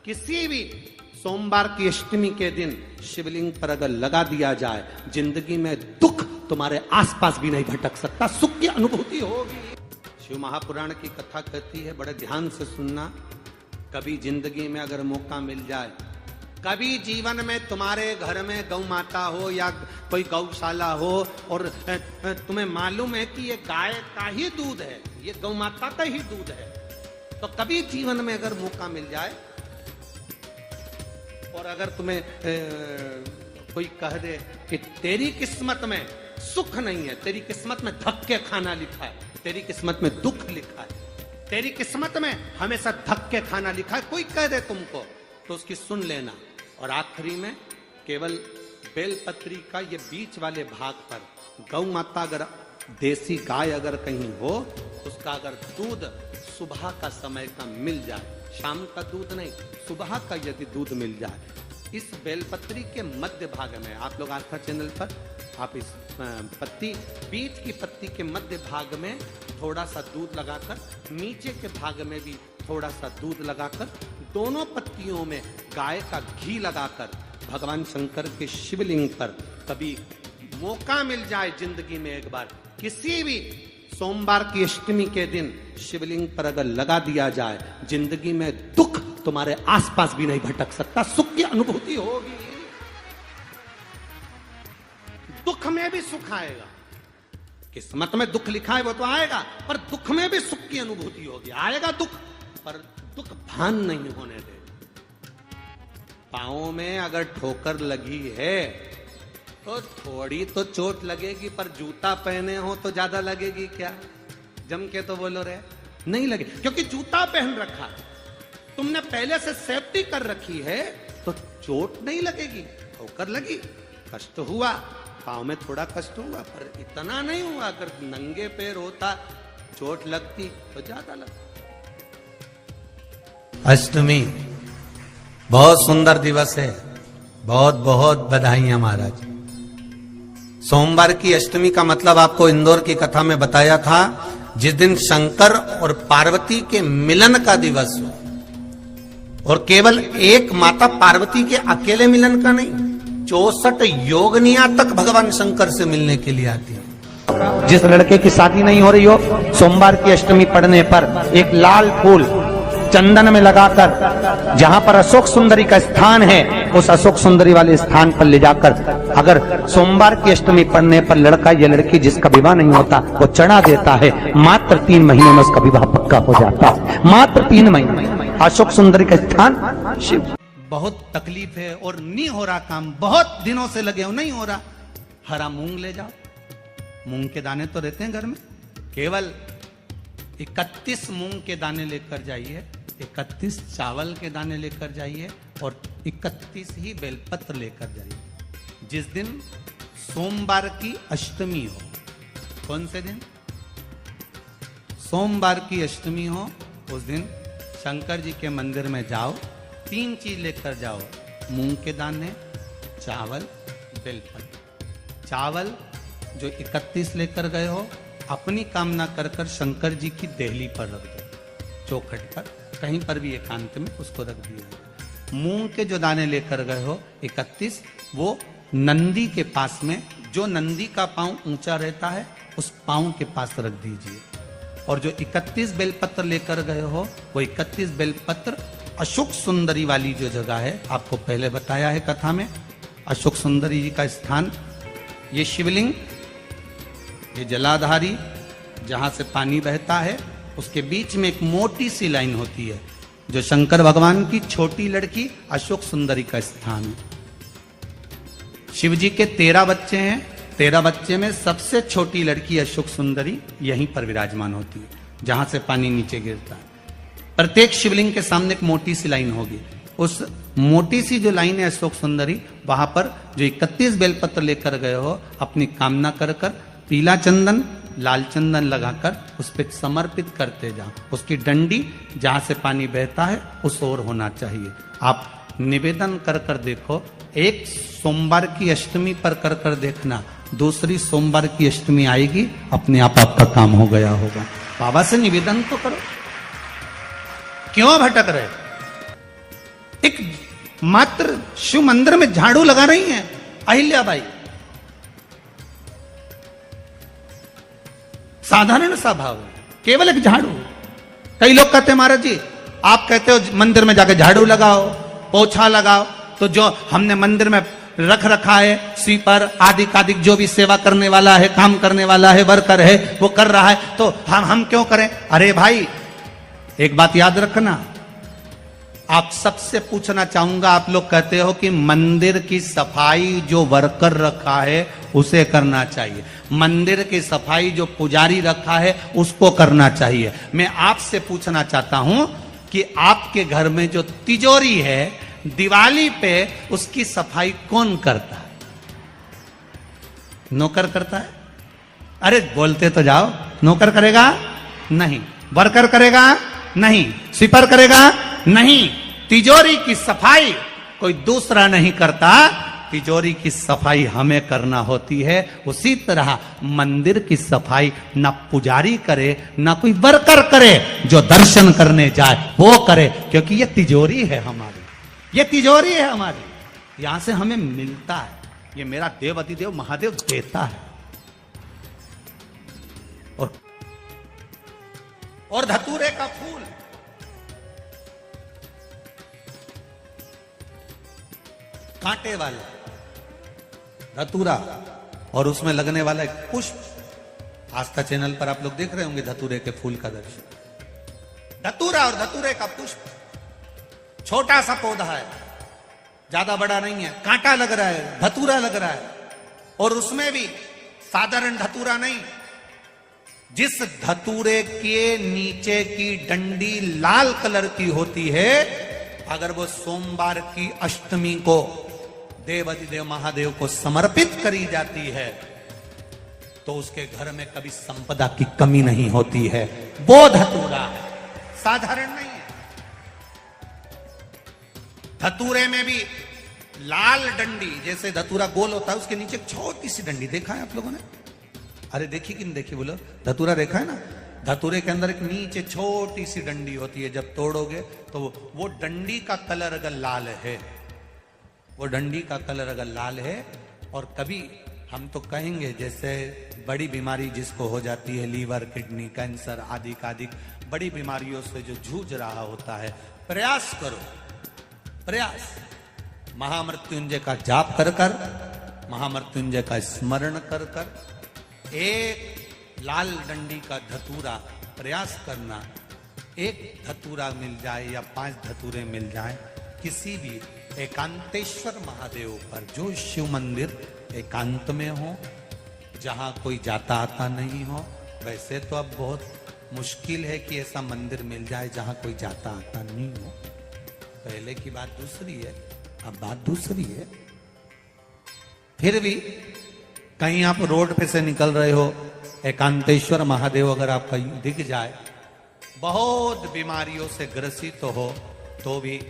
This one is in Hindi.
किसी भी सोमवार की अष्टमी के दिन शिवलिंग पर अगर लगा दिया जाए, जिंदगी में दुख तुम्हारे आसपास भी नहीं भटक सकता, सुख की अनुभूति होगी। शिव महापुराण की कथा कहती है, बड़े ध्यान से सुनना। कभी जिंदगी में अगर मौका मिल जाए, कभी जीवन में तुम्हारे घर में गौ माता हो या कोई गौशाला हो और तुम्हें मालूम है कि ये गाय का ही दूध है, ये गौ माता का ही दूध है, तो कभी जीवन में अगर मौका मिल जाए और अगर तुम्हें कोई कह दे कि तेरी किस्मत में सुख नहीं है, तेरी किस्मत में धक्के खाना लिखा है, तेरी किस्मत में दुख लिखा है, तेरी किस्मत में हमेशा धक्के खाना लिखा है, कोई कह दे तुमको, तो उसकी सुन लेना। और आखिरी में केवल बेलपत्री का ये बीच वाले भाग पर गौ माता, अगर देसी गाय अगर कहीं हो, उसका अगर दूध सुबह का समय का मिल जाए, शाम का दूध नहीं, सुबह का यदि दूध मिल जाए, इस बेलपत्री के मध्य भाग में, आप लोग आस्था चैनल पर आप इस पत्ती, बीच की पत्ती के मध्य भाग में थोड़ा सा दूध लगाकर, नीचे के भाग में भी थोड़ा सा दूध लगाकर, दोनों पत्तियों में गाय का घी लगाकर भगवान शंकर के शिवलिंग पर कभी मौका मिल जाए जिंदगी में एक बार, किसी भी सोमवार की अष्टमी के दिन शिवलिंग पर अगर लगा दिया जाए, जिंदगी में दुख तुम्हारे आसपास भी नहीं भटक सकता, सुख की अनुभूति होगी। दुख में भी सुख आएगा, किस्मत में दुख लिखा है वो तो आएगा, पर दुख में भी सुख की अनुभूति होगी। आएगा दुख, पर दुख भान नहीं होने दे। पांवों में अगर ठोकर लगी है तो थोड़ी तो चोट लगेगी, पर जूता पहने हो तो ज्यादा लगेगी क्या? जम के तो बोलो रे, नहीं लगे, क्योंकि जूता पहन रखा है, तुमने पहले से सेफ्टी कर रखी है, तो चोट नहीं लगेगी। ठोकर लगी, कष्ट हुआ, पांव में थोड़ा कष्ट हुआ, पर इतना नहीं हुआ। अगर नंगे पैर होता, चोट लगती तो ज्यादा लगती। अष्टमी बहुत सुंदर दिवस है, बहुत बहुत बधाइयां महाराज। सोमवार की अष्टमी का मतलब आपको इंदौर की कथा में बताया था, जिस दिन शंकर और पार्वती के मिलन का दिवस हो, और केवल एक माता पार्वती के अकेले मिलन का नहीं, 64 योगनियां तक भगवान शंकर से मिलने के लिए आती है। जिस लड़के की शादी नहीं हो रही हो, सोमवार की अष्टमी पड़ने पर एक लाल फूल चंदन में लगाकर, जहां पर अशोक सुंदरी का स्थान है, उस अशोक सुंदरी वाले स्थान पर ले जाकर, अगर सोमवार की अष्टमी पड़ने पर लड़का या लड़की जिसका विवाह नहीं होता वो चढ़ा देता है, मात्र 3 महीने में उसका विवाह पक्का हो जाता है। मात्र 3 महीने। अशोक सुंदरी का स्थान शिव। बहुत तकलीफ है और नहीं हो रहा काम, बहुत दिनों से लगे हो, नहीं हो रहा, हरा मूंग ले जाओ। मूंग के दाने तो रहते हैं घर में, केवल 31 मूंग के दाने लेकर जाइए, 31 चावल के दाने लेकर जाइए और 31 ही बेलपत्र लेकर जाइए। जिस दिन सोमवार की अष्टमी हो, कौन से दिन? सोमवार की अष्टमी हो, उस दिन शंकर जी के मंदिर में जाओ, 3 चीज लेकर जाओ, मूंग के दाने, चावल, बेलपत्र। चावल जो 31 लेकर गए हो, अपनी कामना कर कर शंकर जी की देहली पर रख दो, चौखट पर, कहीं पर भी एकांत में उसको रख दिया। मूंग के जो दाने लेकर गए हो 31, वो नंदी के पास में, जो नंदी का पांव ऊंचा रहता है, उस पांव के पास रख दीजिए। और जो 31 बेलपत्र लेकर गए हो, वो 31 बेलपत्र अशोक सुंदरी वाली जो जगह है, आपको पहले बताया है कथा में, अशोक सुंदरी जी का स्थान, ये शिवलिंग, ये जलाधारी जहां से पानी बहता है, उसके बीच में एक मोटी सी लाइन होती है, जो शंकर भगवान की छोटी लड़की अशोक सुंदरी का स्थान है। शिव जी के 13 बच्चे हैं, 13 बच्चे में सबसे छोटी लड़की अशोक सुंदरी यहीं पर विराजमान होती है, जहां से पानी नीचे गिरता है। प्रत्येक शिवलिंग के सामने एक मोटी सी लाइन होगी, उस मोटी सी जो लाइन है अशोक सुंदरी, वहां पर जो 31 बेलपत्र लेकर गए हो, अपनी कामना कर कर पीला चंदन, लाल चंदन लगाकर उस पर समर्पित करते जाओ। उसकी डंडी जहां से पानी बहता है उस ओर होना चाहिए। आप निवेदन कर कर देखो, एक सोमवार की अष्टमी पर कर कर देखना, दूसरी सोमवार की अष्टमी आएगी, अपने आप आपका काम हो गया होगा। बाबा से निवेदन तो करो, क्यों भटक रहे? एक मात्र शिव मंदिर में झाड़ू लगा रही हैं अहिल्याबाई। साधारण सा भाव है, केवल एक झाड़ू। कई लोग कहते हैं महाराज जी आप कहते हो मंदिर में जाकर झाड़ू लगाओ, पोछा लगाओ, तो जो हमने मंदिर में रख रखा है स्वीपर आदि जो भी सेवा करने वाला है, काम करने वाला है, वर्कर है, वो कर रहा है, तो हम क्यों करें? अरे भाई एक बात याद रखना, आप सबसे पूछना चाहूंगा, आप लोग कहते हो कि मंदिर की सफाई जो वर्कर रखा है उसे करना चाहिए, मंदिर की सफाई जो पुजारी रखा है उसको करना चाहिए। मैं आपसे पूछना चाहता हूं कि आपके घर में जो तिजोरी है दिवाली पे उसकी सफाई कौन करता है? नौकर करता है? अरे बोलते तो जाओ। नौकर करेगा? नहीं। वर्कर करेगा? नहीं। स्वीपर करेगा? नहीं। तिजोरी की सफाई कोई दूसरा नहीं करता, तिजोरी की सफाई हमें करना होती है। उसी तरह मंदिर की सफाई ना पुजारी करे ना कोई वर्कर करे, जो दर्शन करने जाए वो करे, क्योंकि ये तिजोरी है हमारी, ये तिजोरी है हमारी, यहां से हमें मिलता है, ये मेरा देव अधिदेव महादेव देता है। और धतूरे का फूल, कांटे वाला धतूरा और उसमें लगने वाला एक पुष्प। आस्था चैनल पर आप लोग देख रहे होंगे धतूरे के फूल का दर्शन। धतूरा और धतूरे का पुष्प, छोटा सा पौधा है, ज्यादा बड़ा नहीं है, कांटा लग रहा है, धतूरा लग रहा है, और उसमें भी साधारण धतूरा नहीं, जिस धतूरे के नीचे की डंडी लाल कलर की होती है, अगर वो सोमवार की अष्टमी को देव अधिदेव महादेव को समर्पित करी जाती है तो उसके घर में कभी संपदा की कमी नहीं होती है। वो धतूरा है, साधारण नहीं है। धतूरे में भी लाल डंडी, जैसे धतूरा गोल होता है उसके नीचे एक छोटी सी डंडी, देखा है आप लोगों ने? अरे देखी कि नहीं देखी बोलो? धतूरा देखा है ना? धतूरे के अंदर एक नीचे छोटी सी डंडी होती है, जब तोड़ोगे तो वो डंडी का कलर अगर लाल है, वो डंडी का कलर अगर लाल है, और कभी हम तो कहेंगे जैसे बड़ी बीमारी जिसको हो जाती है, लीवर किडनी कैंसर आदि बड़ी बीमारियों से जो जूझ रहा होता है, प्रयास करो, प्रयास महामृत्युंजय का जाप कर कर, महामृत्युंजय का स्मरण कर कर, एक लाल डंडी का धतूरा प्रयास करना, एक धतूरा मिल जाए या 5 धतूरे मिल जाए किसी भी एकांतेश्वर महादेव पर, जो शिव मंदिर एकांत में हो, जहां कोई जाता आता नहीं हो। वैसे तो अब बहुत मुश्किल है कि ऐसा मंदिर मिल जाए जहां कोई जाता आता नहीं हो, पहले की बात दूसरी है, अब बात दूसरी है। फिर भी कहीं आप रोड पे से निकल रहे हो, एकांतेश्वर महादेव अगर आपका दिख जाए, बहुत बीमारियों से ग्रसित हो तो भी